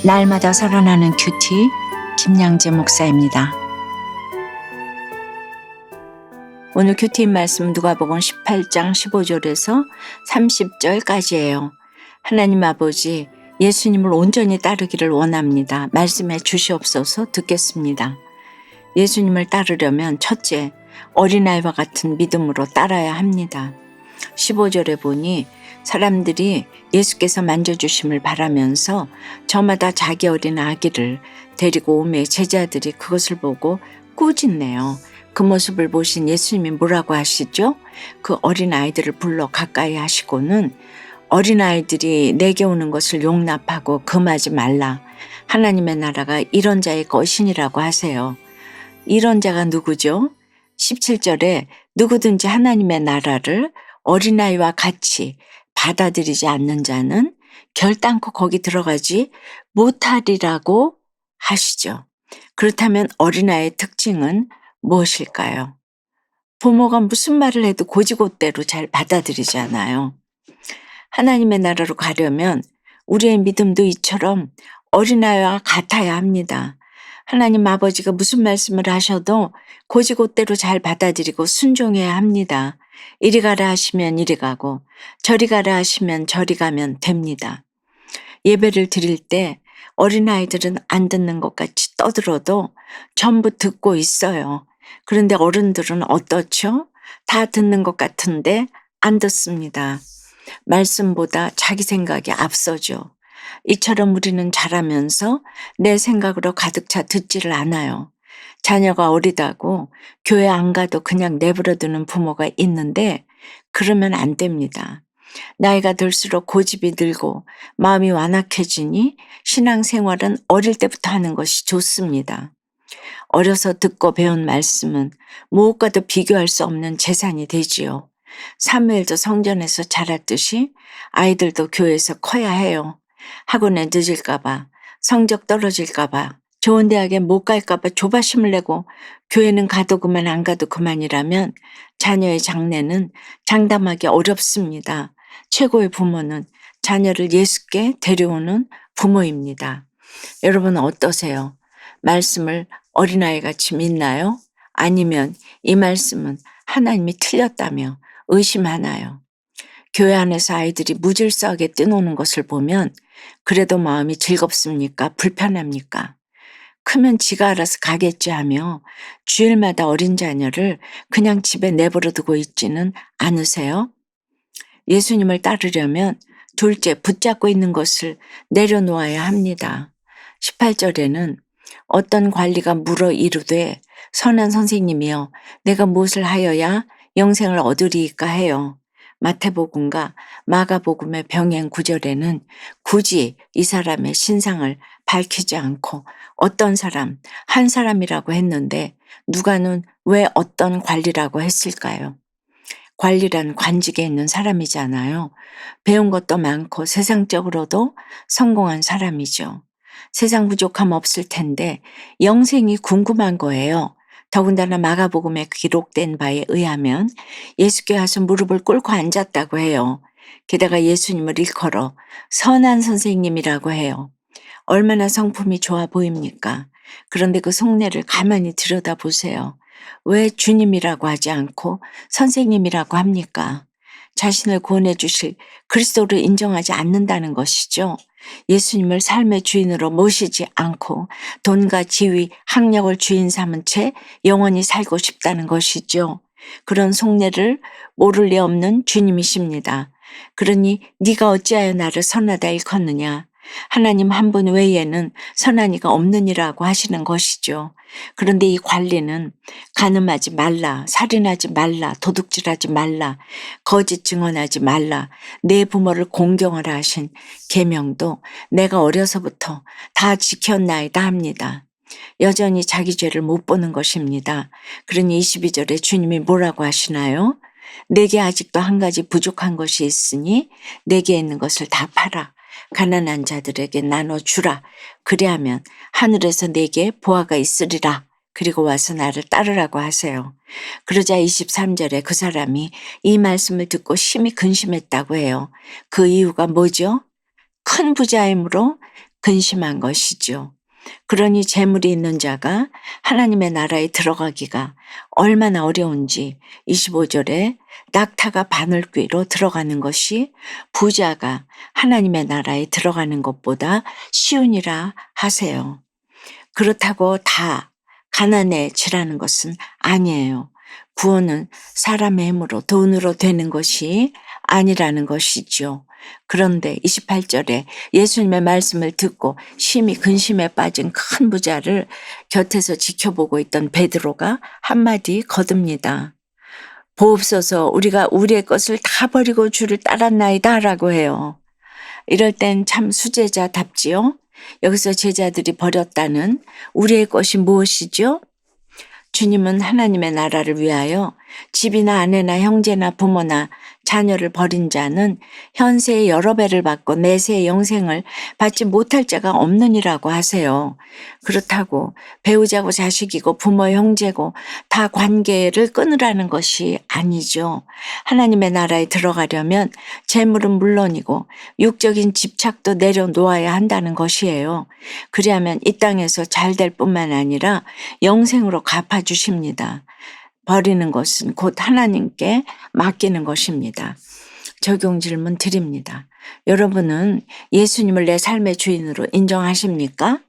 날마다 살아나는 큐티 김양재 목사입니다. 오늘 큐티인 말씀 누가복음 18장 15절에서 30절까지예요. 하나님 아버지, 예수님을 온전히 따르기를 원합니다. 말씀해 주시옵소서. 듣겠습니다. 예수님을 따르려면 첫째, 어린아이와 같은 믿음으로 따라야 합니다. 15절에 보니 사람들이 예수께서 만져주심을 바라면서 저마다 자기 어린 아기를 데리고 오매 제자들이 그것을 보고 꾸짖네요. 그 모습을 보신 예수님이 뭐라고 하시죠? 그 어린 아이들을 불러 가까이 하시고는 어린 아이들이 내게 오는 것을 용납하고 금하지 말라. 하나님의 나라가 이런 자의 것이니라고 하세요. 이런 자가 누구죠? 17절에 누구든지 하나님의 나라를 어린아이와 같이 받아들이지 않는 자는 결단코 거기 들어가지 못하리라고 하시죠. 그렇다면 어린아이의 특징은 무엇일까요? 부모가 무슨 말을 해도 곧이곧대로 잘 받아들이지 않아요. 하나님의 나라로 가려면 우리의 믿음도 이처럼 어린아이와 같아야 합니다. 하나님 아버지가 무슨 말씀을 하셔도 곧이곧대로 잘 받아들이고 순종해야 합니다. 이리 가라 하시면 이리 가고 저리 가라 하시면 저리 가면 됩니다. 예배를 드릴 때 어린아이들은 안 듣는 것 같이 떠들어도 전부 듣고 있어요. 그런데 어른들은 어떻죠? 다 듣는 것 같은데 안 듣습니다. 말씀보다 자기 생각이 앞서죠. 이처럼 우리는 자라면서 내 생각으로 가득 차 듣지를 않아요. 자녀가 어리다고 교회 안 가도 그냥 내버려두는 부모가 있는데 그러면 안 됩니다. 나이가 들수록 고집이 늘고 마음이 완악해지니 신앙생활은 어릴 때부터 하는 것이 좋습니다. 어려서 듣고 배운 말씀은 무엇과도 비교할 수 없는 재산이 되지요. 사무엘도 성전에서 자랐듯이 아이들도 교회에서 커야 해요. 학원에 늦을까봐, 성적 떨어질까봐, 좋은 대학에 못 갈까봐 조바심을 내고 교회는 가도 그만 안 가도 그만이라면 자녀의 장래는 장담하기 어렵습니다. 최고의 부모는 자녀를 예수께 데려오는 부모입니다. 여러분 어떠세요? 말씀을 어린아이같이 믿나요? 아니면 이 말씀은 하나님이 틀렸다며 의심하나요? 교회 안에서 아이들이 무질서하게 뛰노는 것을 보면 그래도 마음이 즐겁습니까? 불편합니까? 크면 지가 알아서 가겠지 하며 주일마다 어린 자녀를 그냥 집에 내버려 두고 있지는 않으세요? 예수님을 따르려면 둘째, 붙잡고 있는 것을 내려놓아야 합니다. 18절에는 어떤 관리가 물어 이르되 선한 선생님이여 내가 무엇을 하여야 영생을 얻으리이까 해요. 마태복음과 마가복음의 병행 구절에는 굳이 이 사람의 신상을 밝히지 않고 어떤 사람, 한 사람이라고 했는데 누가는 왜 어떤 관리라고 했을까요? 관리란 관직에 있는 사람이잖아요. 배운 것도 많고 세상적으로도 성공한 사람이죠. 세상 부족함 없을 텐데 영생이 궁금한 거예요. 더군다나 마가복음에 기록된 바에 의하면 예수께 와서 무릎을 꿇고 앉았다고 해요. 게다가 예수님을 일컬어 선한 선생님이라고 해요. 얼마나 성품이 좋아 보입니까? 그런데 그 속내를 가만히 들여다보세요. 왜 주님이라고 하지 않고 선생님이라고 합니까? 자신을 구원해 주실 그리스도를 인정하지 않는다는 것이죠. 예수님을 삶의 주인으로 모시지 않고 돈과 지위, 학력을 주인 삼은 채 영원히 살고 싶다는 것이죠. 그런 속내를 모를 리 없는 주님이십니다. 그러니 네가 어찌하여 나를 선하다 일컫느냐. 하나님 한 분 외에는 선한 이가 없느니라고 하시는 것이죠. 그런데 이 관리는 간음하지 말라, 살인하지 말라, 도둑질하지 말라, 거짓 증언하지 말라, 내 부모를 공경하라 하신 계명도 내가 어려서부터 다 지켰나이다 합니다. 여전히 자기 죄를 못 보는 것입니다. 그러니 22절에 주님이 뭐라고 하시나요? 내게 아직도 한 가지 부족한 것이 있으니 내게 있는 것을 다 팔아 가난한 자들에게 나눠주라. 그리하면 하늘에서 내게 보화가 있으리라. 그리고 와서 나를 따르라고 하세요. 그러자 23절에 그 사람이 이 말씀을 듣고 심히 근심했다고 해요. 그 이유가 뭐죠? 큰 부자이므로 근심한 것이죠. 그러니 재물이 있는 자가 하나님의 나라에 들어가기가 얼마나 어려운지 25절에 낙타가 바늘귀로 들어가는 것이 부자가 하나님의 나라에 들어가는 것보다 쉬우니라 하세요. 그렇다고 다 가난해지라는 것은 아니에요. 구원은 사람의 힘으로 돈으로 되는 것이 아니라는 것이죠. 그런데 28절에 예수님의 말씀을 듣고 심히 근심에 빠진 큰 부자를 곁에서 지켜보고 있던 베드로가 한마디 거듭니다. 보옵소서 우리가 우리의 것을 다 버리고 주를 따랐나이다 라고 해요. 이럴 땐 참 수제자답지요. 여기서 제자들이 버렸다는 우리의 것이 무엇이죠? 주님은 하나님의 나라를 위하여 집이나 아내나 형제나 부모나 자녀를 버린 자는 현세의 여러 배를 받고 내세의 영생을 받지 못할 자가 없느니라고 하세요. 그렇다고 배우자고 자식이고 부모 형제고 다 관계를 끊으라는 것이 아니죠. 하나님의 나라에 들어가려면 재물은 물론이고 육적인 집착도 내려놓아야 한다는 것이에요. 그리하면 이 땅에서 잘 될 뿐만 아니라 영생으로 갚아주십니다. 버리는 것은 곧 하나님께 맡기는 것입니다. 적용 질문 드립니다. 여러분은 예수님을 내 삶의 주인으로 인정하십니까?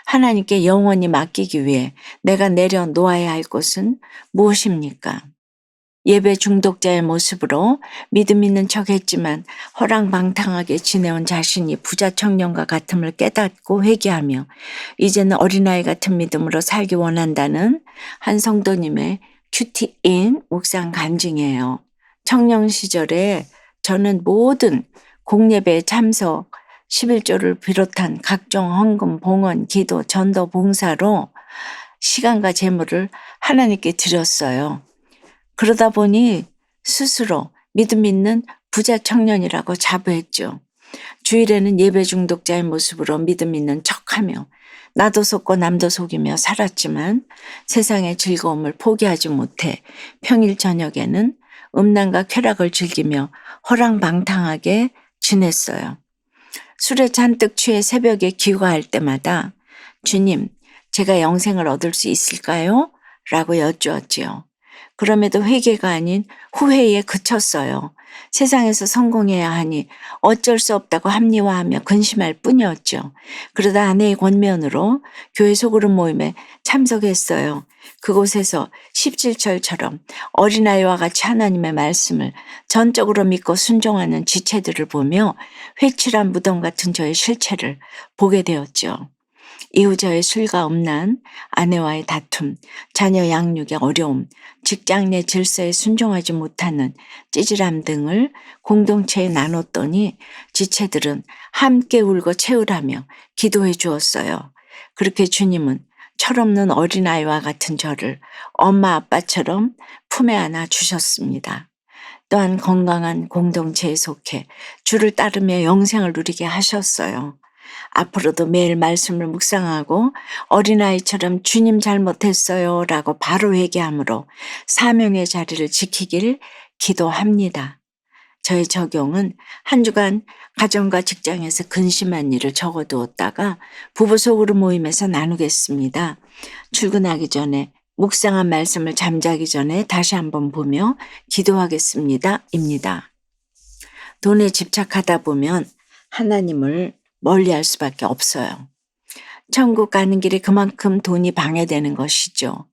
하나님께 영원히 맡기기 위해 내가 내려놓아야 할 것은 무엇입니까? 예배 중독자의 모습으로 믿음 있는 척했지만 허랑방탕하게 지내온 자신이 부자 청년과 같음을 깨닫고 회개하며 이제는 어린아이 같은 믿음으로 살기 원한다는 한 성도님의 큐티인 묵상 간증이에요. 청년 시절에 저는 모든 공예배에 참석, 11조를 비롯한 각종 헌금, 봉헌, 기도, 전도, 봉사로 시간과 재물을 하나님께 드렸어요. 그러다 보니 스스로 믿음 있는 부자 청년이라고 자부했죠. 주일에는 예배 중독자의 모습으로 믿음 있는 척하며 나도 속고 남도 속이며 살았지만 세상의 즐거움을 포기하지 못해 평일 저녁에는 음란과 쾌락을 즐기며 허랑방탕하게 지냈어요. 술에 잔뜩 취해 새벽에 기도할 때마다 주님, 제가 영생을 얻을 수 있을까요? 라고 여쭈었지요. 그럼에도 회개가 아닌 후회에 그쳤어요. 세상에서 성공해야 하니 어쩔 수 없다고 합리화하며 근심할 뿐이었죠. 그러다 아내의 권면으로 교회 소그룹 모임에 참석했어요. 그곳에서 17절처럼 어린아이와 같이 하나님의 말씀을 전적으로 믿고 순종하는 지체들을 보며 회칠한 무덤 같은 저의 실체를 보게 되었죠. 이후 저의 술과 음란, 아내와의 다툼, 자녀 양육의 어려움, 직장 내 질서에 순종하지 못하는 찌질함 등을 공동체에 나눴더니 지체들은 함께 울고 채우라며 기도해 주었어요. 그렇게 주님은 철없는 어린아이와 같은 저를 엄마 아빠처럼 품에 안아 주셨습니다. 또한 건강한 공동체에 속해 주를 따르며 영생을 누리게 하셨어요. 앞으로도 매일 말씀을 묵상하고 어린아이처럼 주님 잘못했어요 라고 바로 회개함으로 사명의 자리를 지키길 기도합니다. 저의 적용은 한 주간 가정과 직장에서 근심한 일을 적어두었다가 부부 소그룹 모임에서 나누겠습니다. 출근하기 전에 묵상한 말씀을 잠자기 전에 다시 한번 보며 기도하겠습니다. 입니다. 돈에 집착하다 보면 하나님을 멀리할 수밖에 없어요. 천국 가는 길에 그만큼 돈이 방해되는 것이죠.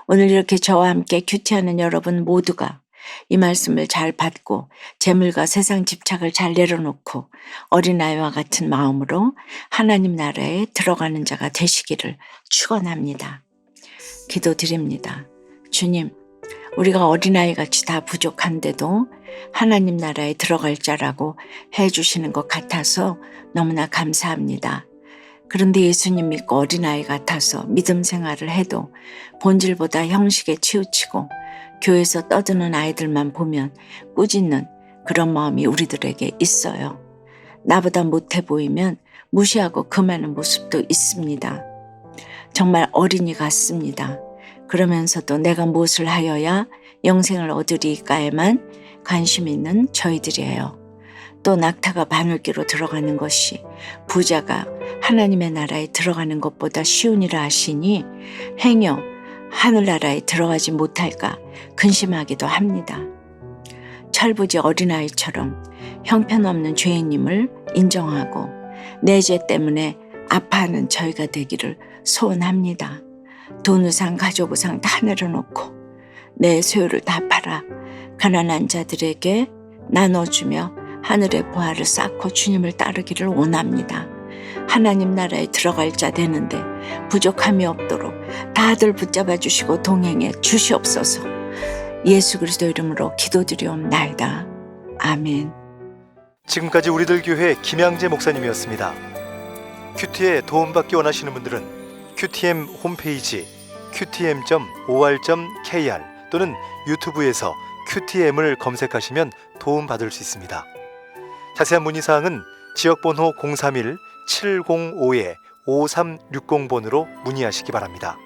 오늘 이렇게 저와 함께 큐티하는 여러분 모두가 이 말씀을 잘 받고 재물과 세상 집착을 잘 내려놓고 어린아이와 같은 마음으로 하나님 나라에 들어가는 자가 되시기를 축원합니다. 기도드립니다. 주님, 우리가 어린아이같이 다 부족한데도 하나님 나라에 들어갈 자라고 해주시는 것 같아서 너무나 감사합니다. 그런데 예수님 믿고 어린아이 같아서 믿음 생활을 해도 본질보다 형식에 치우치고 교회에서 떠드는 아이들만 보면 꾸짖는 그런 마음이 우리들에게 있어요. 나보다 못해 보이면 무시하고 금하는 모습도 있습니다. 정말 어린이 같습니다. 그러면서도 내가 무엇을 하여야 영생을 얻으리까에만 관심 있는 저희들이에요. 또 낙타가 바늘귀로 들어가는 것이 부자가 하나님의 나라에 들어가는 것보다 쉬운 일을 하시니 행여 하늘나라에 들어가지 못할까 근심하기도 합니다. 철부지 어린아이처럼 형편없는 죄인임을 인정하고 내 죄 때문에 아파하는 저희가 되기를 소원합니다. 돈 우상 가족 우상 다 내려놓고 내 소유를 다 팔아 가난한 자들에게 나눠주며 하늘의 보화를 쌓고 주님을 따르기를 원합니다. 하나님 나라에 들어갈 자 되는데 부족함이 없도록 다들 붙잡아 주시고 동행해 주시옵소서. 예수 그리스도 이름으로 기도드리옵나이다. 아멘. 지금까지 우리들 교회 김양재 목사님이었습니다. 큐티에 도움받기 원하시는 분들은 QTM 홈페이지 qtm.or.kr 또는 유튜브에서 QTM을 검색하시면 도움받을 수 있습니다. 자세한 문의사항은 지역번호 031-705-5360번으로 문의하시기 바랍니다.